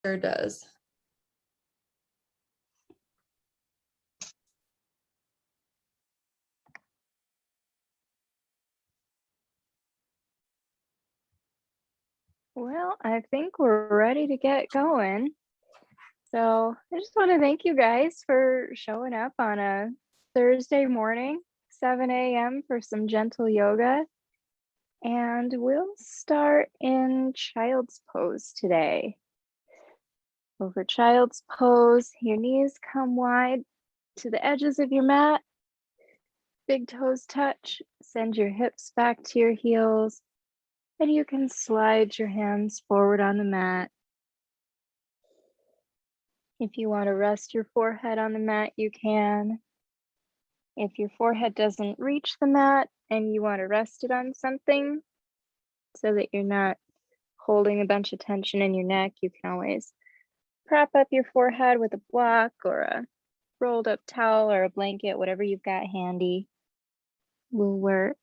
Sure does. Well, I think we're ready to get going. So I just want to thank you guys for showing up on a Thursday morning, 7 a.m. for some gentle yoga. And we'll start in child's pose today. Over child's pose, your knees come wide to the edges of your mat. Big toes touch. Send your hips back to your heels. And you can slide your hands forward on the mat. If you want to rest your forehead on the mat, you can. If your forehead doesn't reach the mat and you want to rest it on something so that you're not holding a bunch of tension in your neck, you can always prop up your forehead with a block or a rolled up towel or a blanket, whatever you've got handy will work.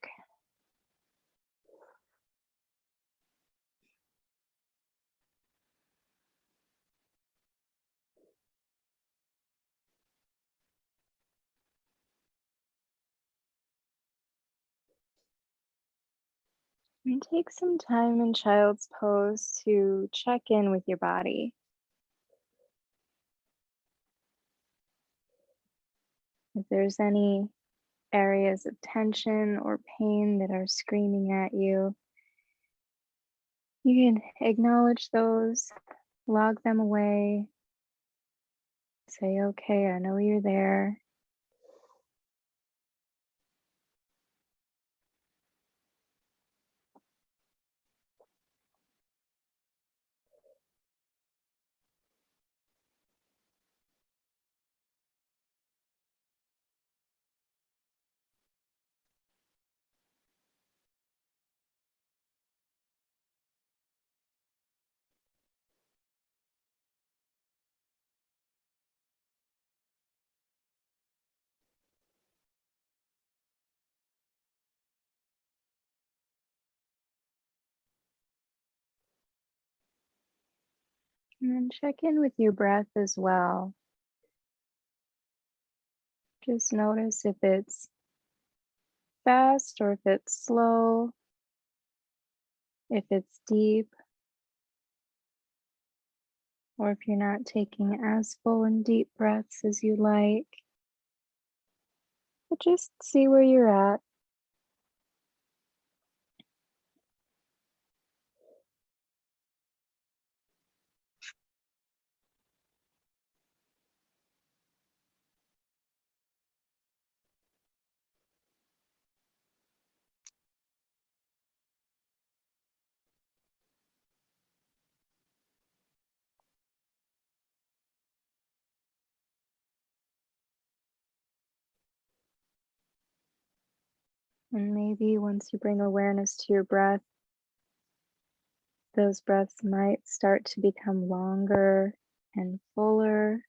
And take some time in child's pose to check in with your body. If there's any areas of tension or pain that are screaming at you, you can acknowledge those, log them away, say, okay, I know you're there. And then check in with your breath as well. Just notice if it's fast or if it's slow, if it's deep, or if you're not taking as full and deep breaths as you like. But just see where you're at. And maybe once you bring awareness to your breath, those breaths might start to become longer and fuller.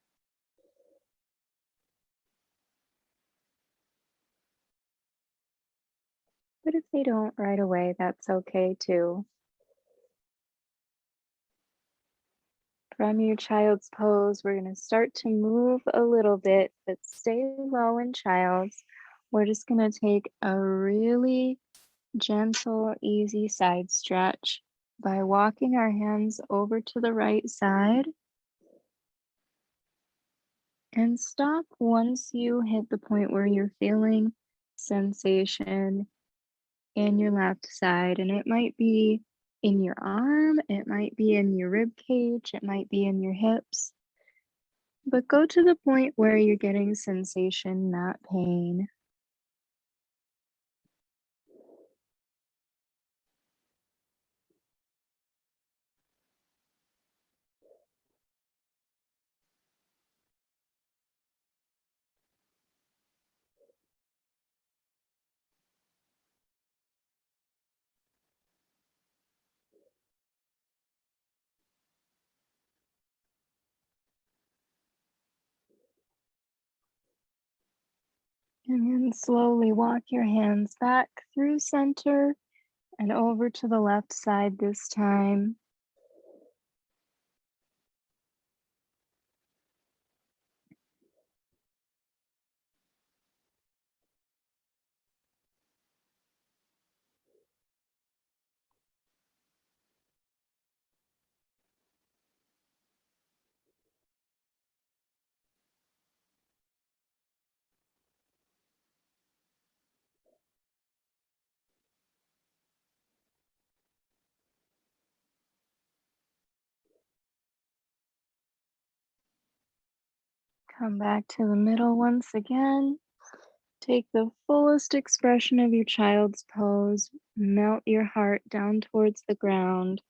But if they don't right away, that's okay too. From your child's pose, we're going to start to move a little bit, but stay low in child's. We're just going to take a really gentle, easy side stretch by walking our hands over to the right side. And stop once you hit the point where you're feeling sensation in your left side. And it might be in your arm, it might be in your rib cage, it might be in your hips. But go to the point where you're getting sensation, not pain. And then slowly walk your hands back through center and over to the left side this time. Come back to the middle once again. Take the fullest expression of your child's pose. Melt your heart down towards the ground.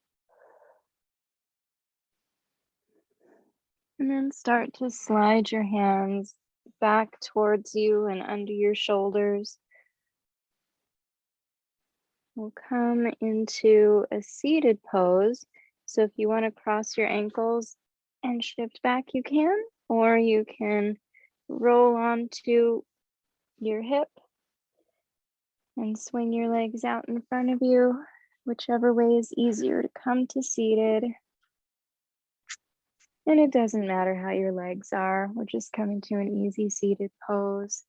And then start to slide your hands back towards you and under your shoulders. We'll come into a seated pose. So if you want to cross your ankles and shift back, you can, or you can roll onto your hip and swing your legs out in front of you, whichever way is easier to come to seated. And it doesn't matter how your legs are, we're just coming to an easy seated pose.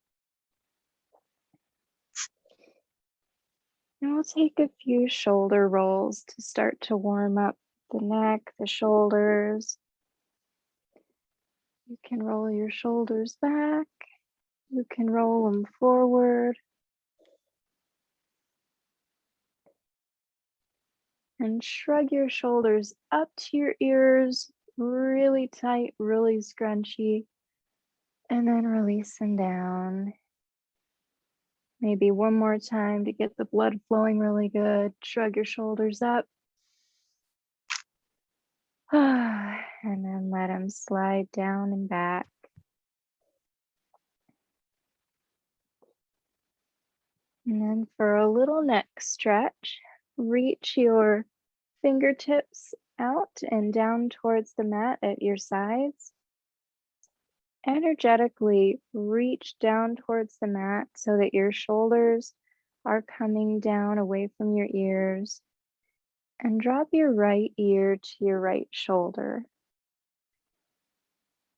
And we'll take a few shoulder rolls to start to warm up the neck, the shoulders. You can roll your shoulders back. You can roll them forward. And shrug your shoulders up to your ears, really tight, really scrunchy. And then release them down. Maybe one more time to get the blood flowing really good. Shrug your shoulders up. And then let them slide down and back. And then for a little neck stretch, reach your fingertips out and down towards the mat at your sides. Energetically reach down towards the mat so that your shoulders are coming down away from your ears. And drop your right ear to your right shoulder.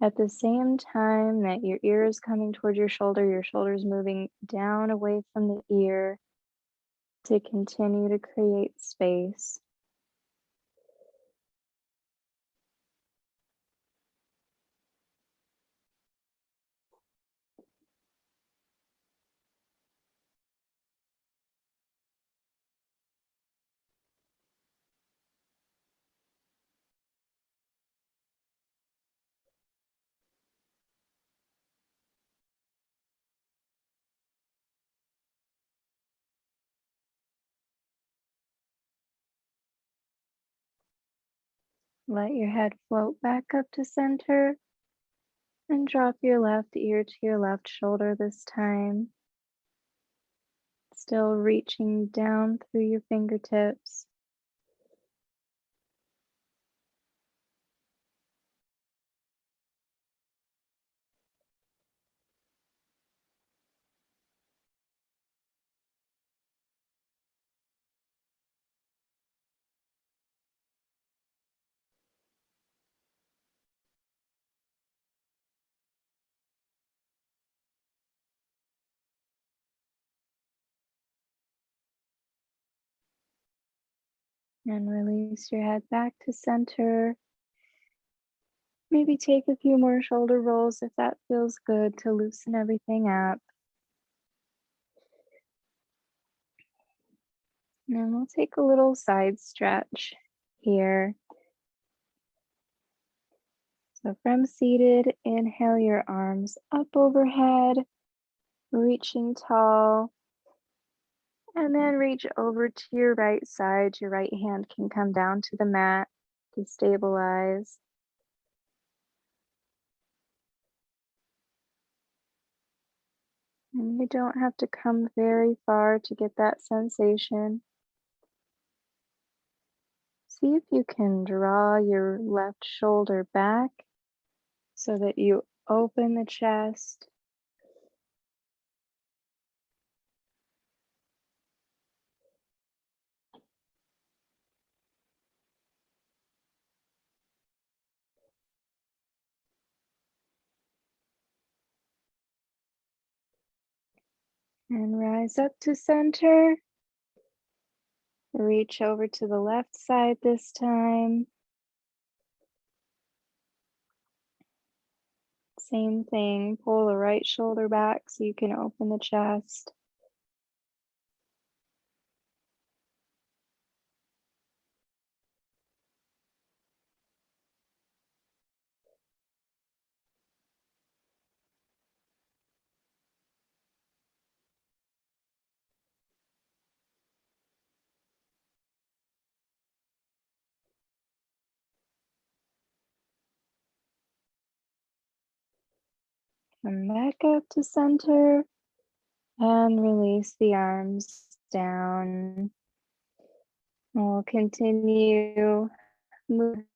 At the same time that your ear is coming toward your shoulder is moving down away from the ear to continue to create space. Let your head float back up to center and drop your left ear to your left shoulder this time. Still reaching down through your fingertips. And release your head back to center. Maybe take a few more shoulder rolls if that feels good to loosen everything up. And then we'll take a little side stretch here. So from seated, inhale your arms up overhead, reaching tall. And then reach over to your right side. Your right hand can come down to the mat to stabilize. And you don't have to come very far to get that sensation. See if you can draw your left shoulder back so that you open the chest. And rise up to center. Reach over to the left side this time. Same thing, pull the right shoulder back so you can open the chest. Come back up to center and release the arms down. We'll continue moving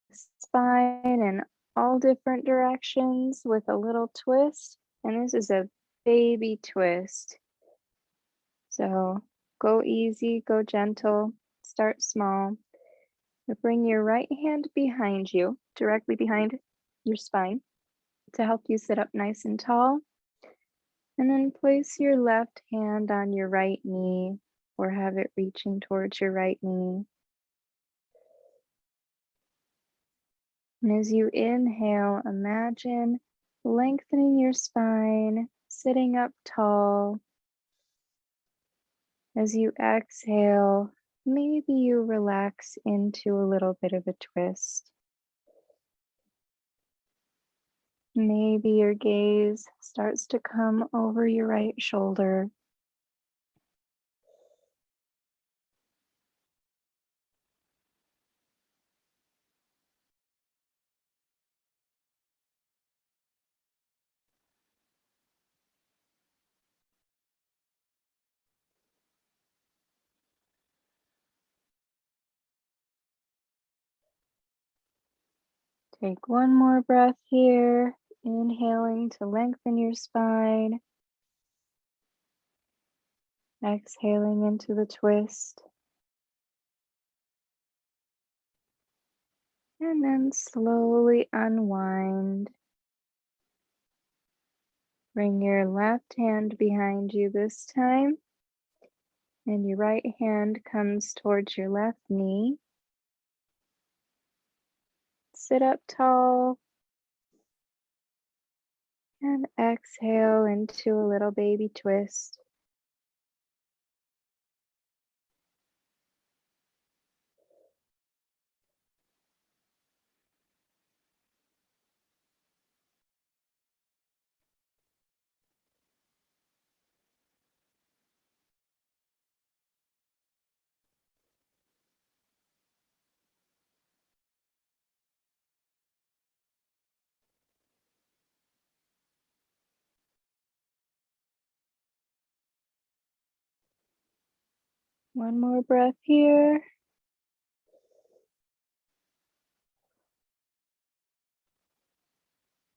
the spine in all different directions with a little twist. And this is a baby twist. So go easy, go gentle, start small. Bring your right hand behind you, directly behind your spine, to help you sit up nice and tall. And then place your left hand on your right knee or have it reaching towards your right knee. And as you inhale, imagine lengthening your spine, sitting up tall. As you exhale, maybe you relax into a little bit of a twist. Maybe your gaze starts to come over your right shoulder. Take one more breath here, inhaling to lengthen your spine, exhaling into the twist, and then slowly unwind. Bring your left hand behind you this time, and your right hand comes towards your left knee. Sit up tall and exhale into a little baby twist. One more breath here.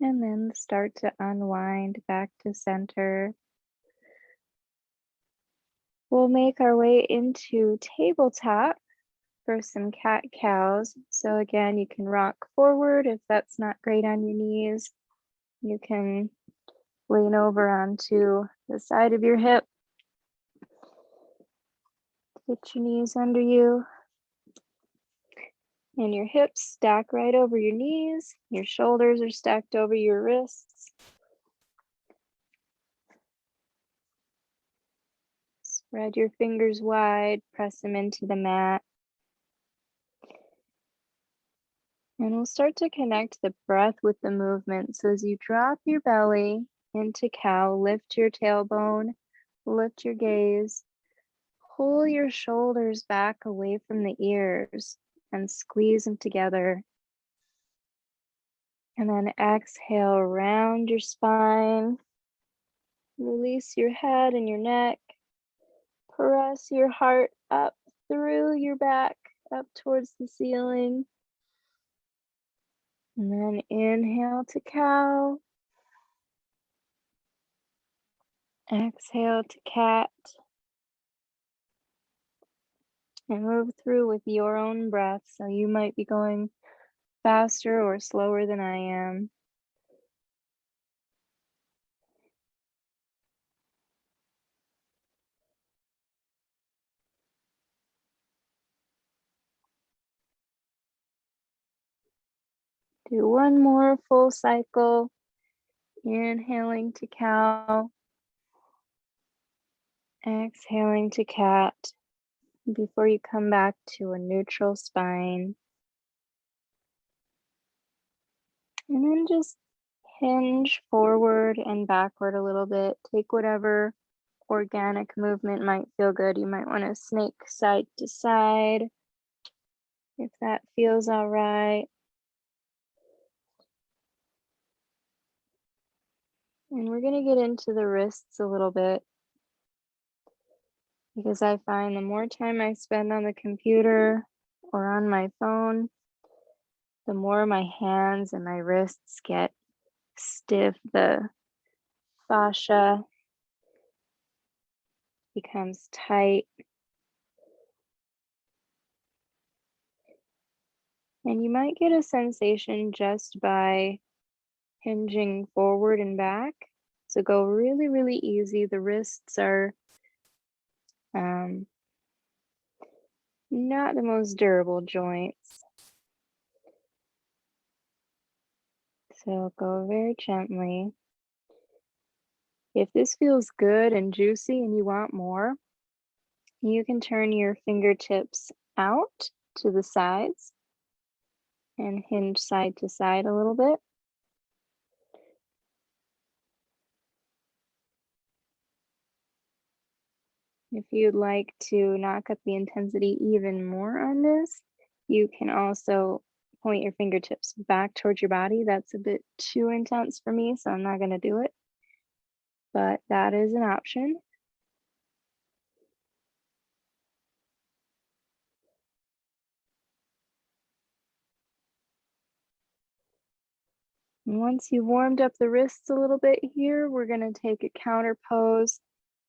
And then start to unwind back to center. We'll make our way into tabletop for some cat-cows. So again, you can rock forward if that's not great on your knees. You can lean over onto the side of your hip. Get your knees under you. And your hips stack right over your knees. Your shoulders are stacked over your wrists. Spread your fingers wide, press them into the mat. And we'll start to connect the breath with the movement. So as you drop your belly into cow, lift your tailbone, lift your gaze, pull your shoulders back away from the ears and squeeze them together. And then exhale, round your spine, release your head and your neck, press your heart up through your back, up towards the ceiling. And then inhale to cow. Exhale to cat. And move through with your own breath. So you might be going faster or slower than I am. Do one more full cycle. Inhaling to cow. Exhaling to cat. Before you come back to a neutral spine. And then just hinge forward and backward a little bit. Take whatever organic movement might feel good. You might want to snake side to side if that feels all right. And we're going to get into the wrists a little bit because I find the more time I spend on the computer or on my phone, the more my hands and my wrists get stiff. The fascia becomes tight. And you might get a sensation just by hinging forward and back. So go really, really easy. The wrists are not the most durable joints. So go very gently. If this feels good and juicy and you want more, you can turn your fingertips out to the sides and hinge side to side a little bit. If you'd like to knock up the intensity even more on this, you can also point your fingertips back towards your body. That's a bit too intense for me, so I'm not going to do it, but that is an option. And once you've warmed up the wrists a little bit here, we're going to take a counter pose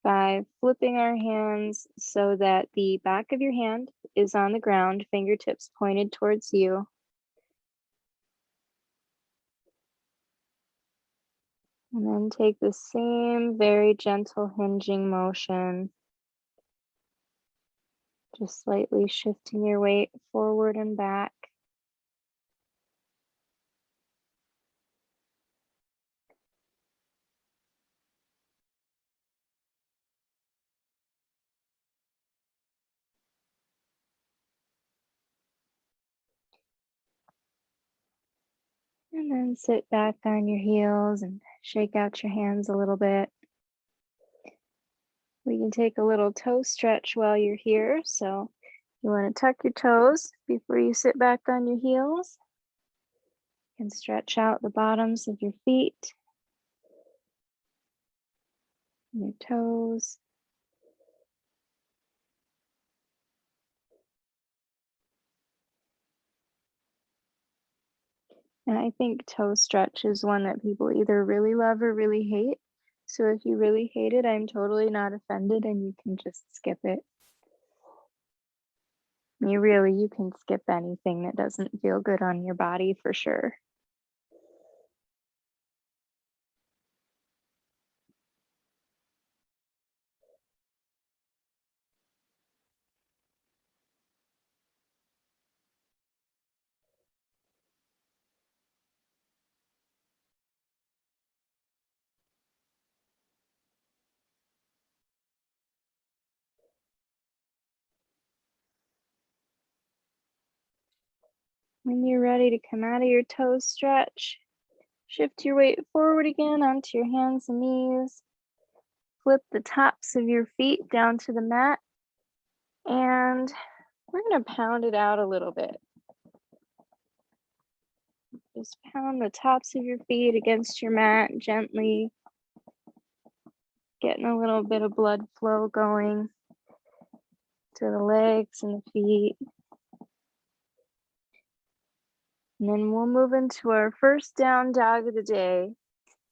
by flipping our hands so that the back of your hand is on the ground, fingertips pointed towards you. And then take the same very gentle hinging motion, just slightly shifting your weight forward and back. And then sit back on your heels and shake out your hands a little bit. We can take a little toe stretch while you're here. So you want to tuck your toes before you sit back on your heels. You can stretch out the bottoms of your feet, your toes. And I think toe stretch is one that people either really love or really hate. So if you really hate it, I'm totally not offended and you can just skip it. You can skip anything that doesn't feel good on your body for sure. When you're ready to come out of your toe stretch, shift your weight forward again onto your hands and knees. Flip the tops of your feet down to the mat. And we're going to pound it out a little bit. Just pound the tops of your feet against your mat gently, getting a little bit of blood flow going to the legs and the feet. And then we'll move into our first down dog of the day.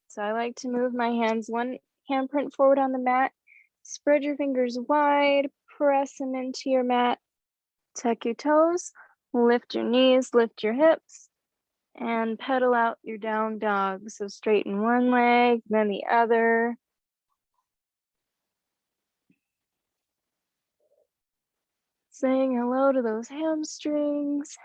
So I like to move my hands one handprint forward on the mat, spread your fingers wide, press them into your mat, tuck your toes, lift your knees, lift your hips, and pedal out your down dog. So straighten one leg, then the other. Saying hello to those hamstrings.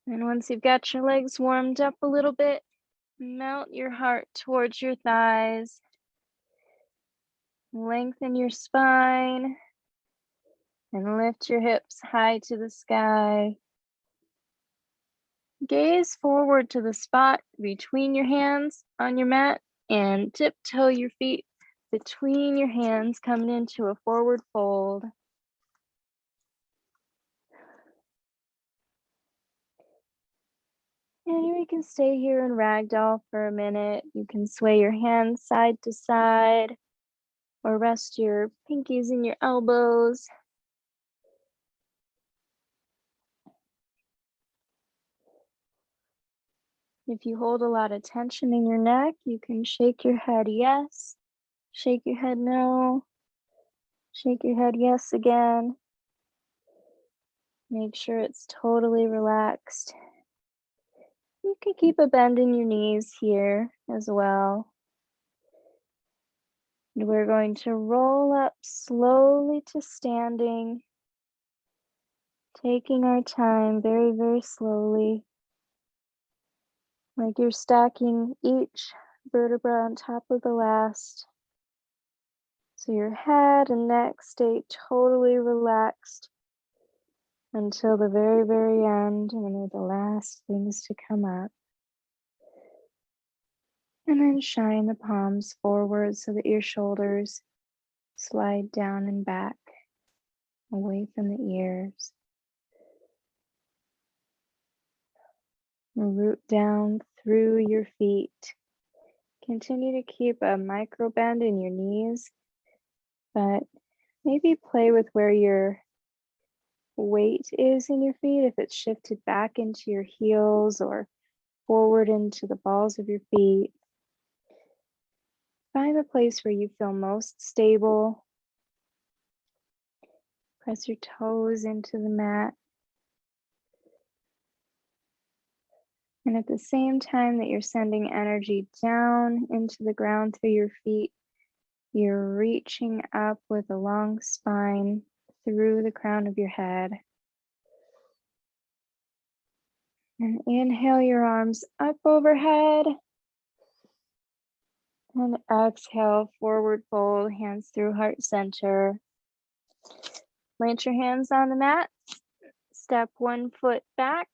And once you've got your legs warmed up a little bit, melt your heart towards your thighs. Lengthen your spine and lift your hips high to the sky. Gaze forward to the spot between your hands on your mat and tiptoe your feet between your hands, coming into a forward fold. And you can stay here in ragdoll for a minute. You can sway your hands side to side or rest your pinkies in your elbows. If you hold a lot of tension in your neck, you can shake your head yes, shake your head no, shake your head yes again. Make sure it's totally relaxed. You can keep a bend in your knees here as well. And we're going to roll up slowly to standing, taking our time very, very slowly, like you're stacking each vertebra on top of the last. So your head and neck stay totally relaxed until the very, very end, when they're the last things to come up. And then shine the palms forward so that your shoulders slide down and back, away from the ears. Root down through your feet. Continue to keep a micro bend in your knees, but maybe play with where your weight is in your feet, if it's shifted back into your heels or forward into the balls of your feet. Find the place where you feel most stable. Press your toes into the mat. And at the same time that you're sending energy down into the ground through your feet, you're reaching up with a long spine through the crown of your head. And inhale your arms up overhead. And exhale, forward fold, hands through heart center. Plant your hands on the mat. Step one foot back.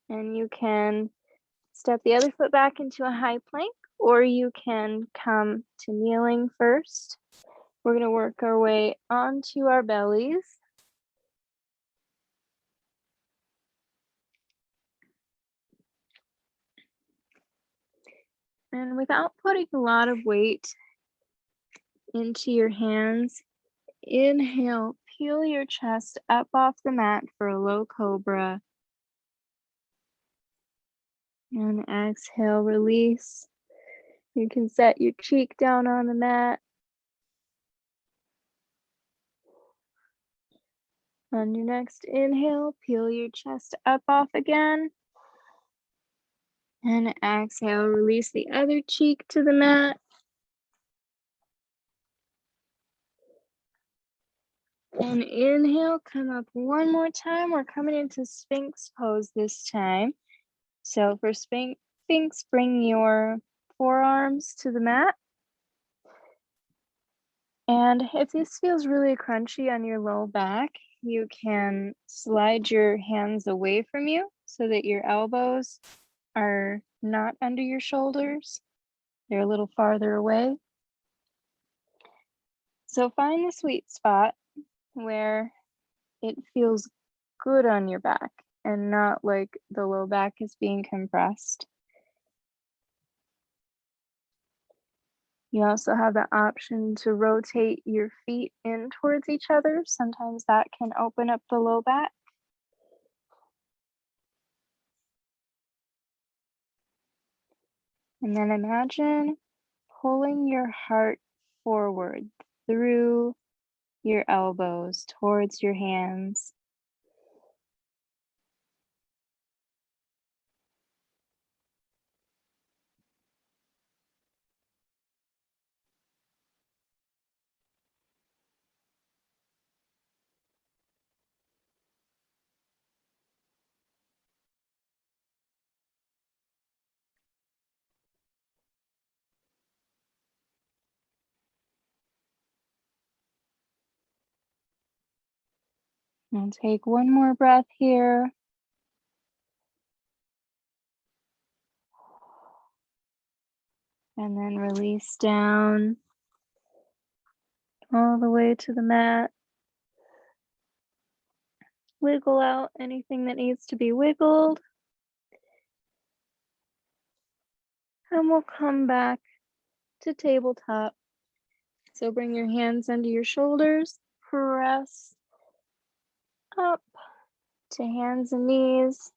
And you can step the other foot back into a high plank, or you can come to kneeling first. We're going to work our way onto our bellies. And without putting a lot of weight into your hands, inhale, peel your chest up off the mat for a low cobra. And exhale, release. You can set your cheek down on the mat. On your next inhale, peel your chest up off again. And exhale, release the other cheek to the mat. And inhale, come up one more time. We're coming into Sphinx pose this time. So for Sphinx, bring your forearms to the mat. And if this feels really crunchy on your low back, you can slide your hands away from you so that your elbows are not under your shoulders. They're a little farther away. So find the sweet spot where it feels good on your back and not like the low back is being compressed. You also have the option to rotate your feet in towards each other. Sometimes that can open up the low back. And then imagine pulling your heart forward through your elbows towards your hands. And take one more breath here. And then release down all the way to the mat. Wiggle out anything that needs to be wiggled. And we'll come back to tabletop. So bring your hands under your shoulders, press up to hands and knees.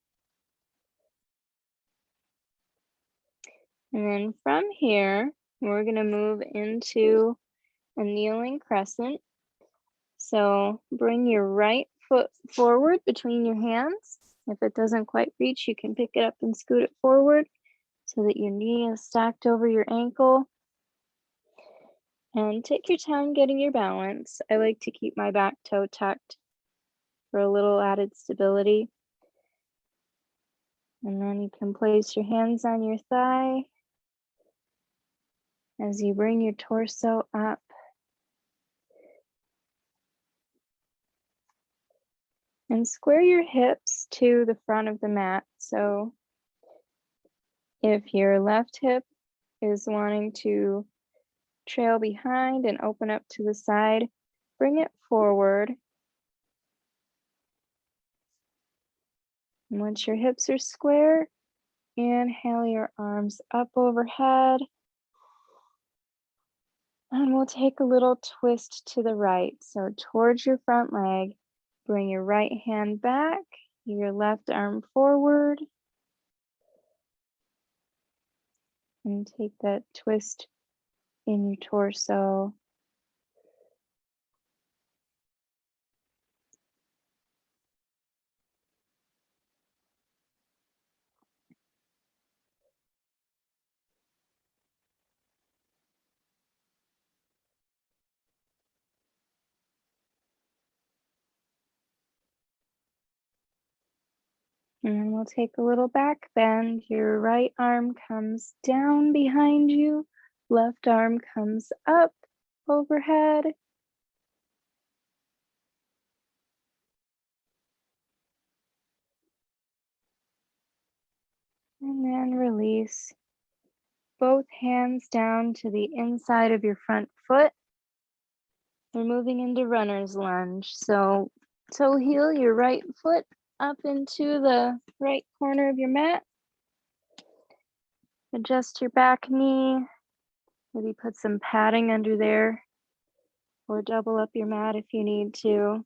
And then from here, we're going to move into a kneeling crescent. So bring your right foot forward between your hands. If it doesn't quite reach, you can pick it up and scoot it forward so that your knee is stacked over your ankle. And take your time getting your balance. I like to keep my back toe tucked for a little added stability. And then you can place your hands on your thigh as you bring your torso up. And square your hips to the front of the mat. So if your left hip is wanting to trail behind and open up to the side, bring it forward. And once your hips are square, inhale your arms up overhead. And we'll take a little twist to the right. So towards your front leg, bring your right hand back, your left arm forward. And take that twist in your torso. And then we'll take a little back bend. Your right arm comes down behind you. Left arm comes up overhead. And then release both hands down to the inside of your front foot. We're moving into runner's lunge. So toe heel your right foot up into the right corner of your mat. Adjust your back knee. Maybe put some padding under there or double up your mat if you need to.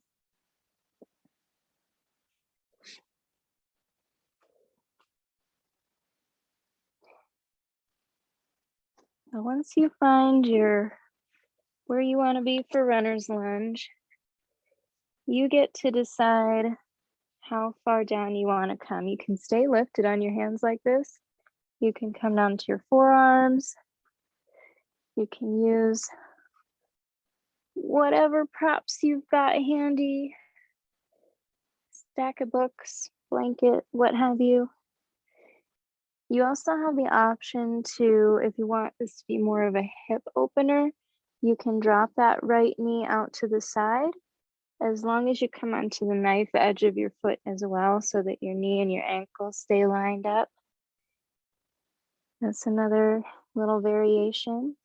So once you find where you want to be for runner's lunge, you get to decide how far down you want to come. You can stay lifted on your hands like this. You can come down to your forearms. You can use whatever props you've got handy, stack of books, blanket, what have you. You also have the option to, if you want this to be more of a hip opener, you can drop that right knee out to the side as long as you come onto the knife edge of your foot as well so that your knee and your ankle stay lined up. That's another little variation.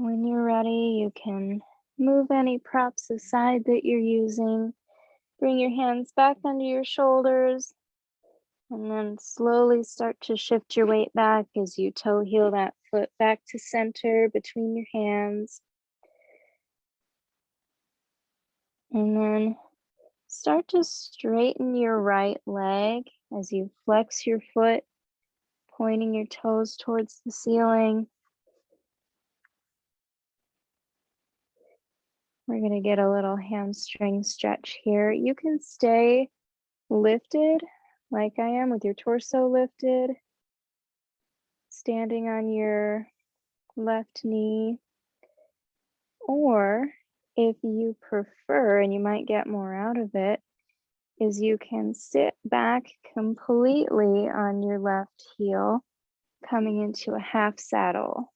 When you're ready, you can move any props aside that you're using. Bring your hands back under your shoulders and then slowly start to shift your weight back as you toe heel that foot back to center between your hands. And then start to straighten your right leg as you flex your foot, pointing your toes towards the ceiling. We're going to get a little hamstring stretch here. You can stay lifted like I am with your torso lifted, standing on your left knee, or if you prefer, and you might get more out of it, is you can sit back completely on your left heel, coming into a half saddle.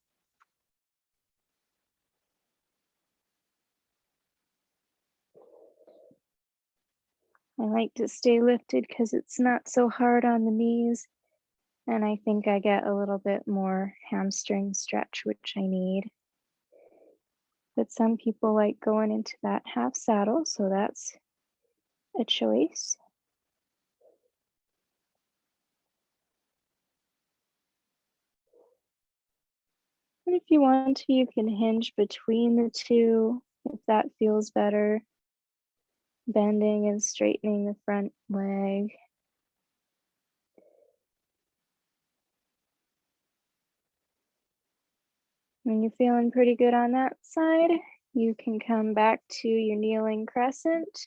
I like to stay lifted because it's not so hard on the knees, and I think I get a little bit more hamstring stretch, which I need. But some people like going into that half saddle, so that's a choice. And if you want to, you can hinge between the two if that feels better. Bending and straightening the front leg. When you're feeling pretty good on that side, you can come back to your kneeling crescent.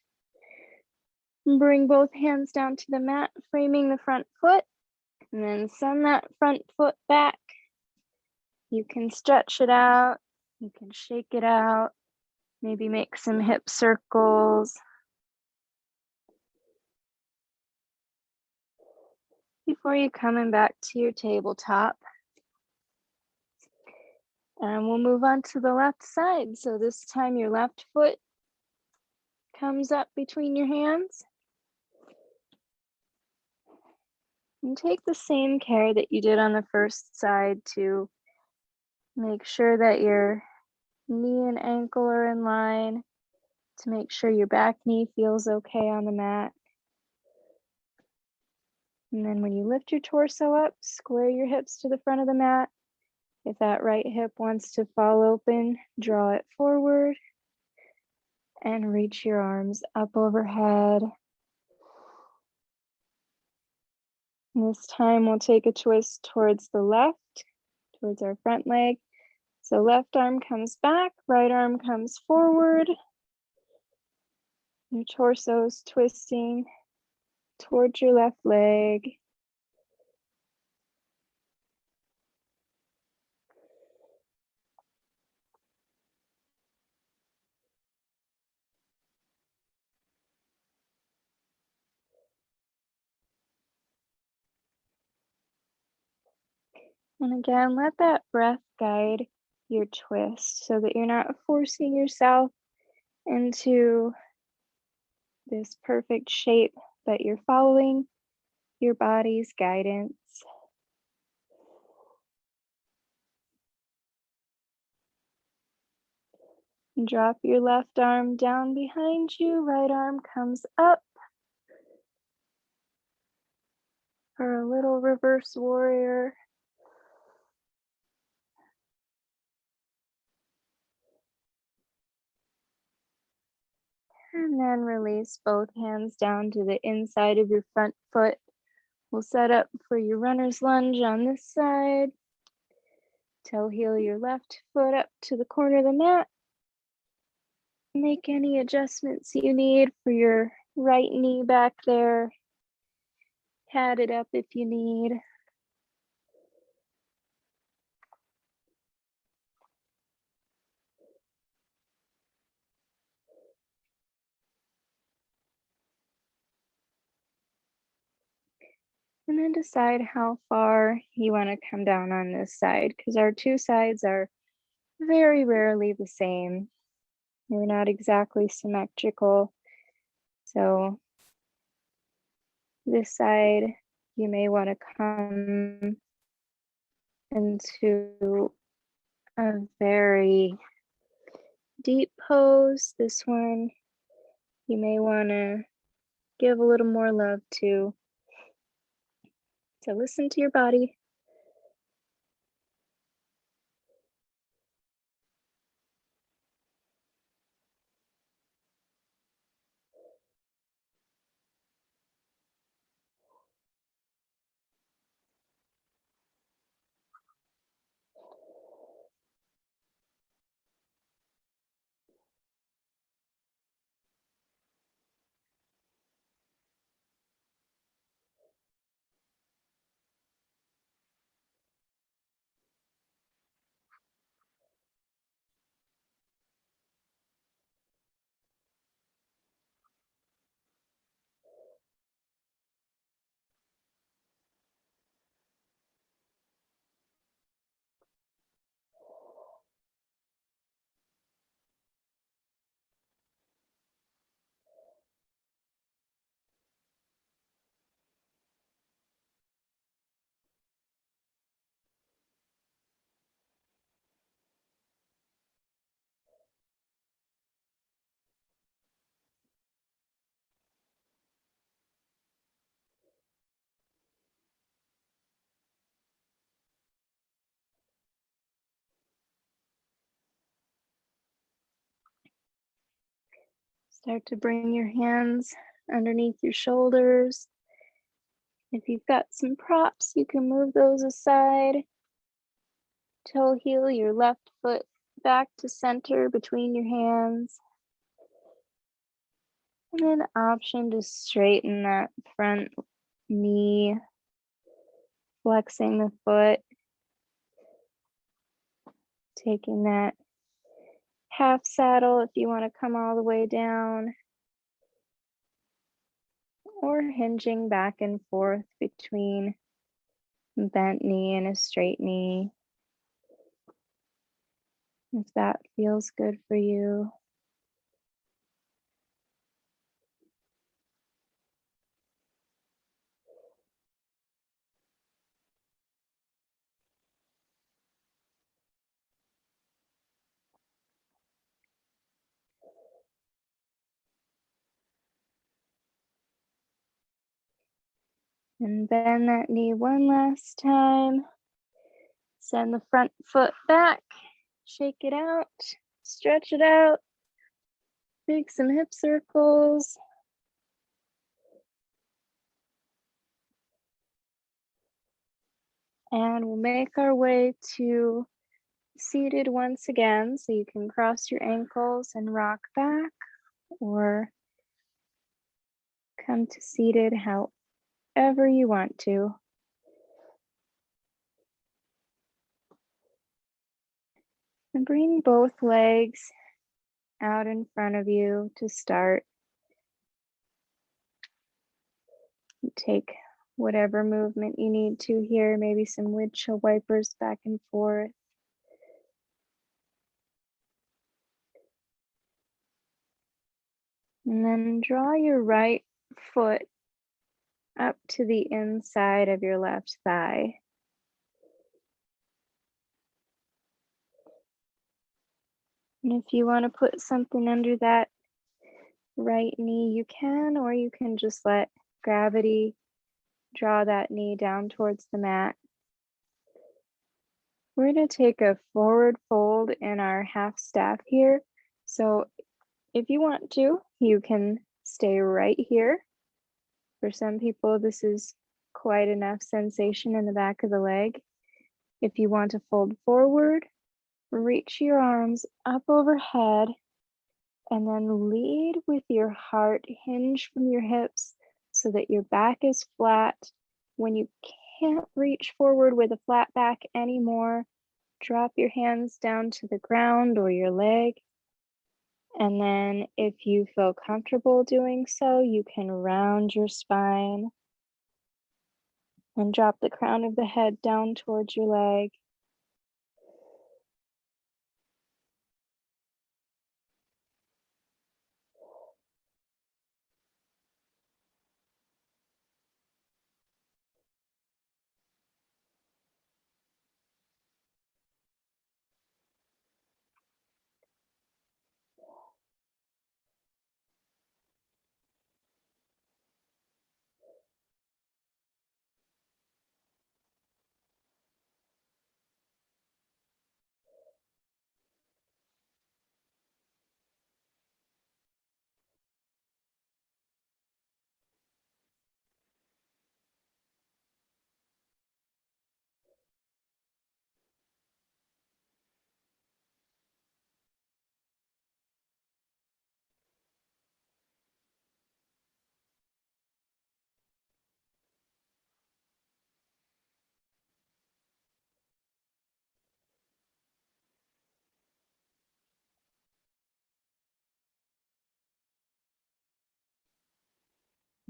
Bring both hands down to the mat, framing the front foot, and then send that front foot back. You can stretch it out, you can shake it out, maybe make some hip circles. Before you coming back to your tabletop. And we'll move on to the left side. So this time your left foot comes up between your hands. And take the same care that you did on the first side to make sure that your knee and ankle are in line, to make sure your back knee feels okay on the mat. And then when you lift your torso up, square your hips to the front of the mat. If that right hip wants to fall open, draw it forward and reach your arms up overhead. And this time we'll take a twist towards the left, towards our front leg. So left arm comes back, right arm comes forward. Your torso is twisting towards your left leg. And again, let that breath guide your twist so that you're not forcing yourself into this perfect shape, but you're following your body's guidance. Drop your left arm down behind you, right arm comes up for a little reverse warrior. And then release both hands down to the inside of your front foot. We'll set up for your runner's lunge on this side. Toe heel your left foot up to the corner of the mat. Make any adjustments you need for your right knee back there. Pad it up if you need. And then decide how far you want to come down on this side, because our two sides are very rarely the same. They're not exactly symmetrical. So this side, you may want to come into a very deep pose. This one you may want to give a little more love to. So listen to your body. Start to bring your hands underneath your shoulders. If you've got some props, you can move those aside. Toe heel your left foot back to center between your hands. And then option to straighten that front knee, flexing the foot, taking that half saddle if you want to come all the way down, or hinging back and forth between bent knee and a straight knee, if that feels good for you. And bend that knee one last time. Send the front foot back, shake it out, stretch it out, make some hip circles. And we'll make our way to seated once again. So you can cross your ankles and rock back, or come to seated however you want to. And bring both legs out in front of you to start. Take whatever movement you need to here, maybe some windshield wipers back and forth. And then draw your right foot up to the inside of your left thigh. And if you want to put something under that right knee, you can, or you can just let gravity draw that knee down towards the mat. We're going to take a forward fold in our half staff here. So if you want to, you can stay right here. For some people, this is quite enough sensation in the back of the leg. If you want to fold forward, reach your arms up overhead and then lead with your heart, hinge from your hips so that your back is flat. When you can't reach forward with a flat back anymore, drop your hands down to the ground or your leg. And then if you feel comfortable doing so, you can round your spine and drop the crown of the head down towards your leg.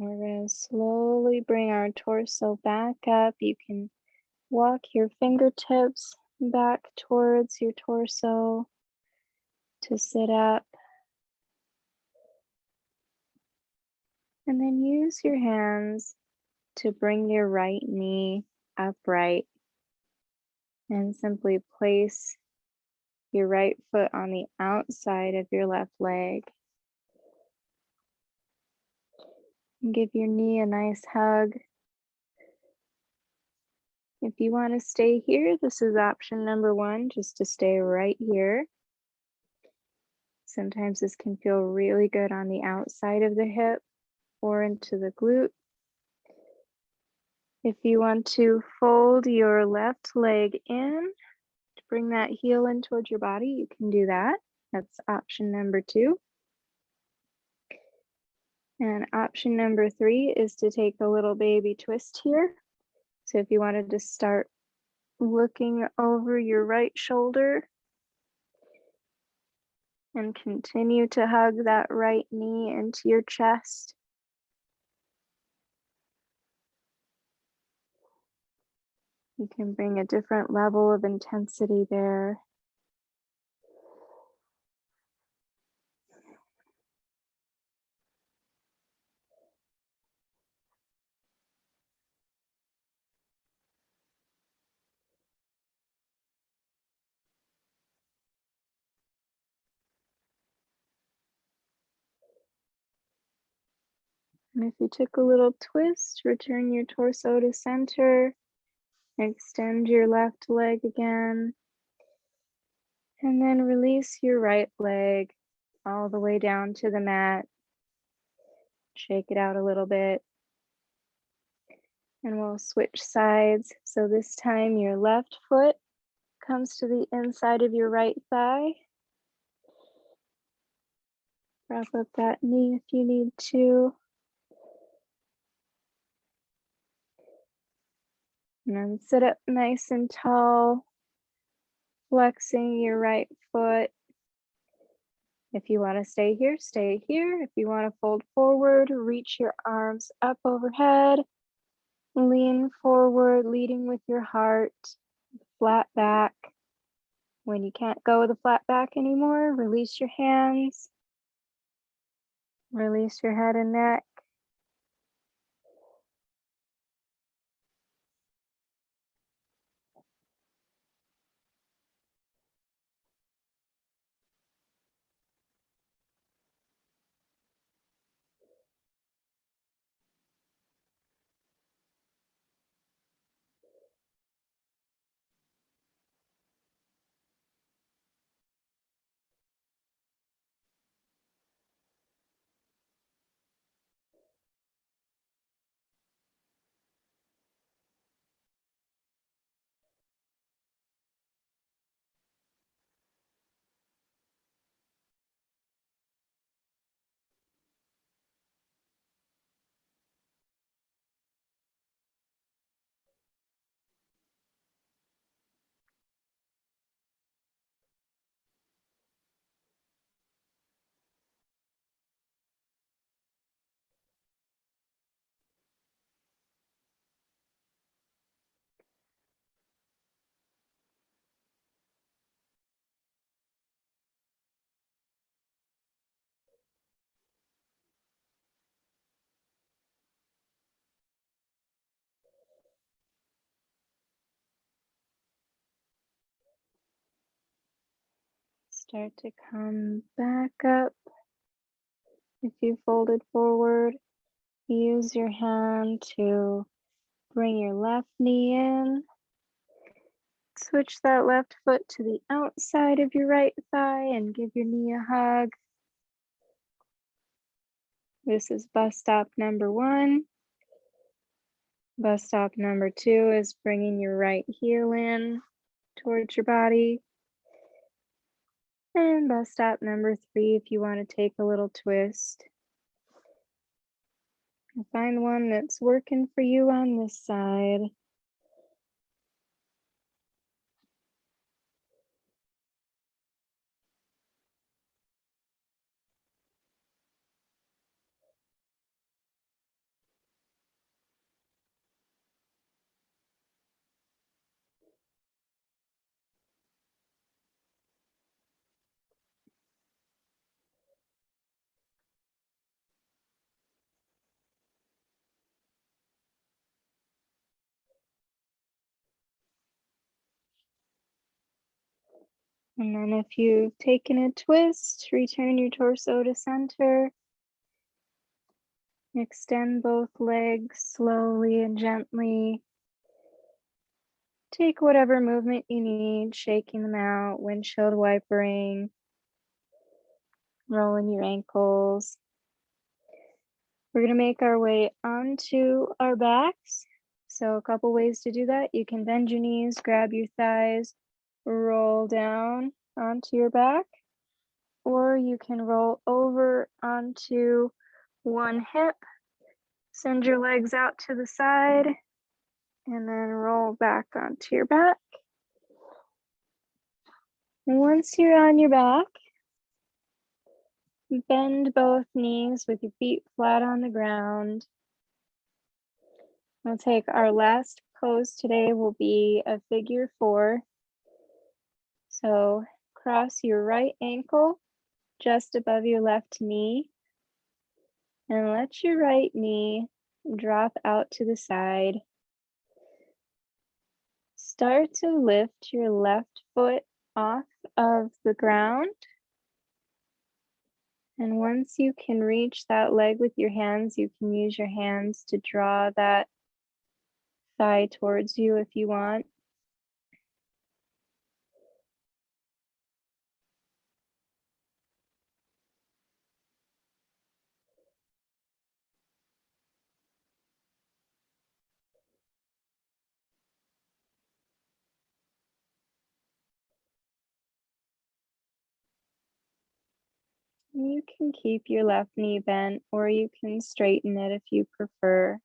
We're going to slowly bring our torso back up. You can walk your fingertips back towards your torso to sit up. And then use your hands to bring your right knee upright and simply place your right foot on the outside of your left leg. And give your knee a nice hug. If you want to stay here, this is option number one, just to stay right here. Sometimes this can feel really good on the outside of the hip or into the glute. If you want to fold your left leg in to bring that heel in towards your body, you can do that. That's option number two. And option number three is to take a little baby twist here. So if you wanted to start looking over your right shoulder and continue to hug that right knee into your chest. You can bring a different level of intensity there. And if you took a little twist, return your torso to center, extend your left leg again, and then release your right leg all the way down to the mat. Shake it out a little bit. And we'll switch sides. So this time your left foot comes to the inside of your right thigh. Wrap up that knee if you need to. And then sit up nice and tall, flexing your right foot. If you want to stay here, stay here. If you want to fold forward, reach your arms up overhead. Lean forward, leading with your heart. Flat back. When you can't go with a flat back anymore, release your hands. Release your head and neck. Start to come back up. If you folded forward, use your hand to bring your left knee in. Switch that left foot to the outside of your right thigh and give your knee a hug. This is bus stop number one. Bus stop number two is bringing your right heel in towards your body. And bus stop number three, if you want to take a little twist. Find one that's working for you on this side. And then if you've taken a twist, return your torso to center. Extend both legs slowly and gently. Take whatever movement you need, shaking them out, windshield wipering, rolling your ankles. We're going to make our way onto our backs. So a couple ways to do that. You can bend your knees, grab your thighs, roll down onto your back, or you can roll over onto one hip, send your legs out to the side, and then roll back onto your back. Once you're on your back, bend both knees with your feet flat on the ground. We'll take our last pose today will be a figure 4. So cross your right ankle just above your left knee and let your right knee drop out to the side. Start to lift your left foot off of the ground. And once you can reach that leg with your hands, you can use your hands to draw that thigh towards you if you want. You can keep your left knee bent, or you can straighten it if you prefer.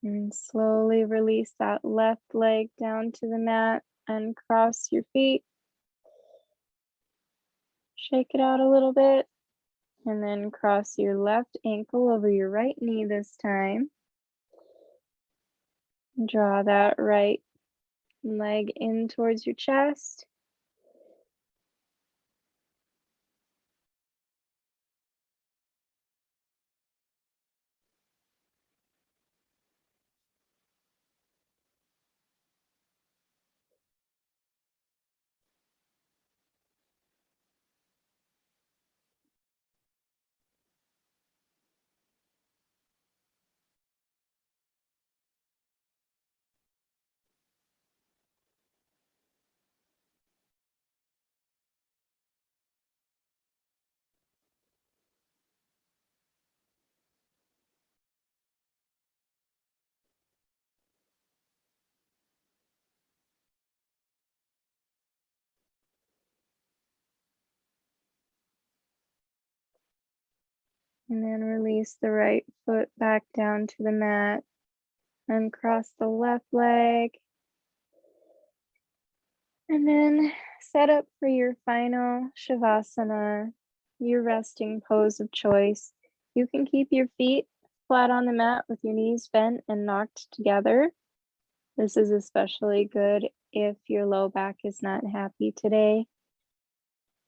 And slowly release that left leg down to the mat and cross your feet. Shake it out a little bit. And then cross your left ankle over your right knee this time. Draw that right leg in towards your chest. And then release the right foot back down to the mat. Uncross the left leg. And then set up for your final Shavasana, your resting pose of choice. You can keep your feet flat on the mat with your knees bent and knocked together. This is especially good if your low back is not happy today.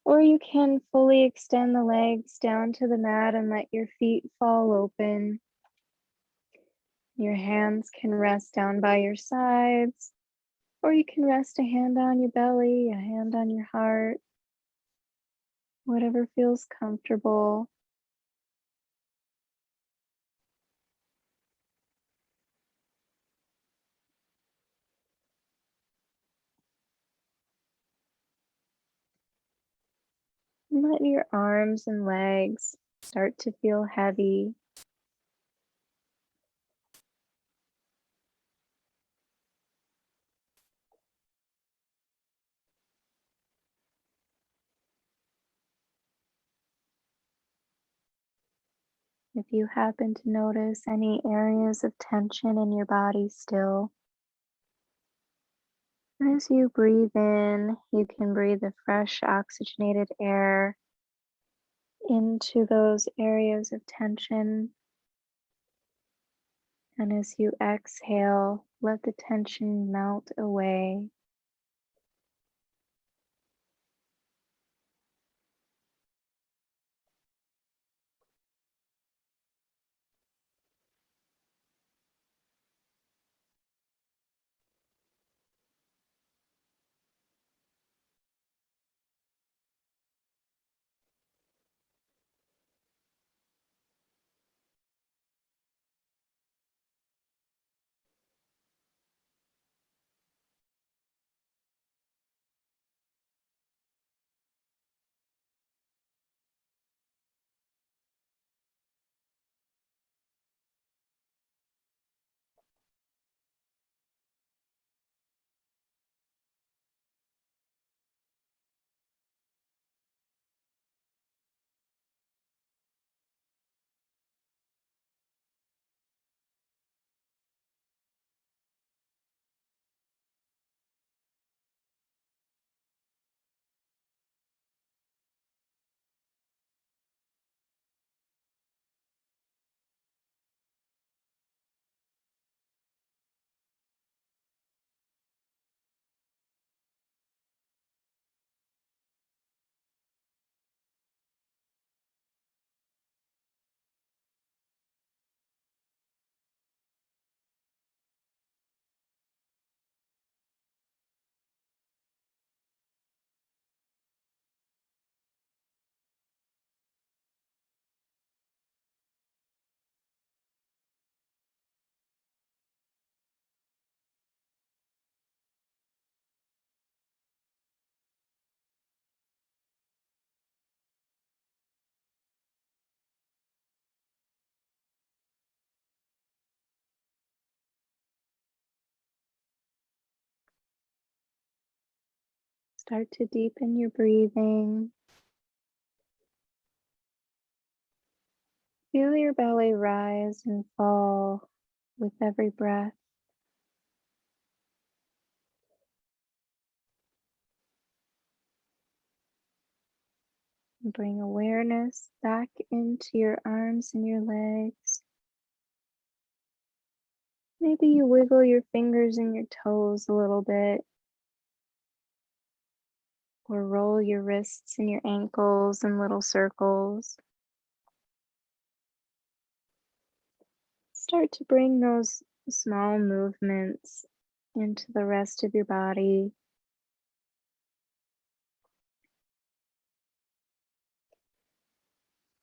Or you can fully extend the legs down to the mat and let your feet fall open. Your hands can rest down by your sides, or you can rest a hand on your belly, a hand on your heart, whatever feels comfortable. And let your arms and legs start to feel heavy. If you happen to notice any areas of tension in your body still, as you breathe in, you can breathe the fresh oxygenated air into those areas of tension. And as you exhale, let the tension melt away. Start to deepen your breathing. Feel your belly rise and fall with every breath. Bring awareness back into your arms and your legs. Maybe you wiggle your fingers and your toes a little bit, or roll your wrists and your ankles in little circles. Start to bring those small movements into the rest of your body.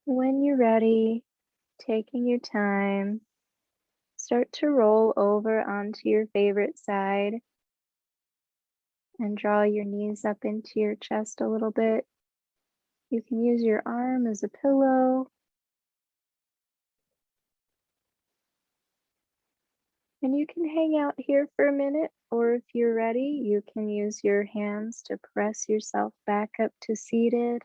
When you're ready, taking your time, start to roll over onto your favorite side and draw your knees up into your chest a little bit. You can use your arm as a pillow. And you can hang out here for a minute, or if you're ready, you can use your hands to press yourself back up to seated.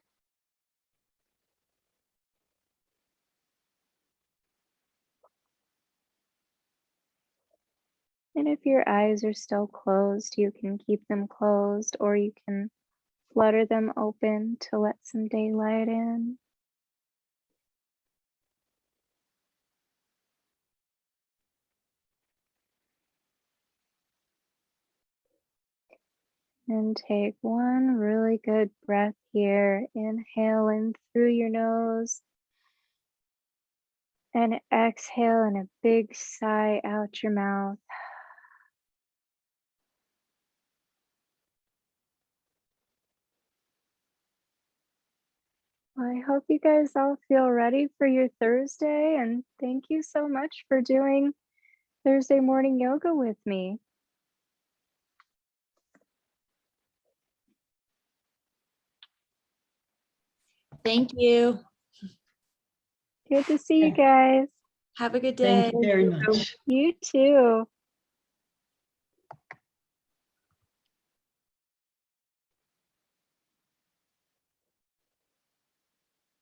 And if your eyes are still closed, you can keep them closed, or you can flutter them open to let some daylight in. And take one really good breath here. Inhale in through your nose and exhale in a big sigh out your mouth. Well, I hope you guys all feel ready for your Thursday, and thank you so much for doing Thursday morning yoga with me. Thank you. Good to see you guys. Have a good day. Thank you very much. You too.